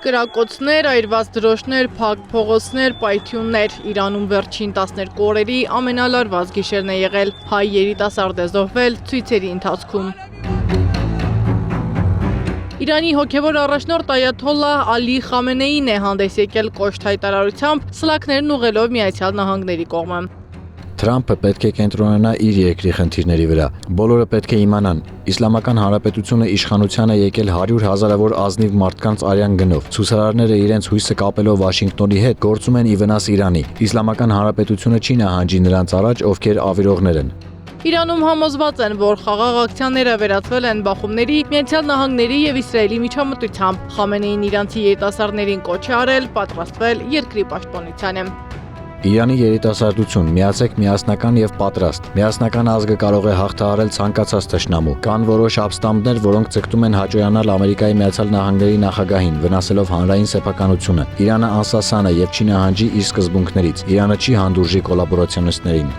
Կրակոցներ, այրված դրոշներ, փակ փողոցներ, պայթյուններ։ Իրանում վերջին 12 օրերի ամենալարված գիշերն է եղել։ Հայ երիտասարդ է զոհվել ցույցերի ընթացքում։ Իրանի հոգևոր առաջնորդ այաթոլլահ Ալի Խամենեին է հանդես եկել կոշտ հայտարարությամբ սլաքներն ուղղելով Միացյալ Նահանգների կողմը։ Թրամփը պետք է կենտրոնանա իր երկրի խնդիրների վրա։ Բոլորը պետք է իմանան, Իսլամական Հանրապետությունը իշխանության է եկել 100 հազարավոր ազնիվ մարդկանց արյան գնով։ Ցուցարարները իրենց հույսը կապելով Վաշինգտոնի հետ գործում են ի վնաս Իրանի։ Իսլամական Հանրապետությունը չի նահանջի նրանց առաջ, ովքեր ավիրողներ են։ Իրանում համոզված են, որ խաղաղ ակցիաները վերածվել են բախումների, Միացյալ Նահանգների եւ Իսրայելի միջամտությամբ։ Խամենեին իրանցի երիտասարդներին կոչ է արել պատրաստվել երկրի պաշտպանությանը։ Իրանի երիտասարդություն, միացեք միասնական եւ պատրաստ։ Միասնական ազգը կարող է հաղթահարել ցանկացած թշնամու։ Կան որոշ ապստամբներ, որոնք ցկտում են հաճոյանալ Ամերիկայի Միացյալ Նահանգների նախագահին, վնասելով հանրային սեփականությունը։ Իրանը անսասան է եւ չի նահանջի իր սկզբունքներից։ Իրանը չի հանդուրժի կոլաբորացիոնիստներին։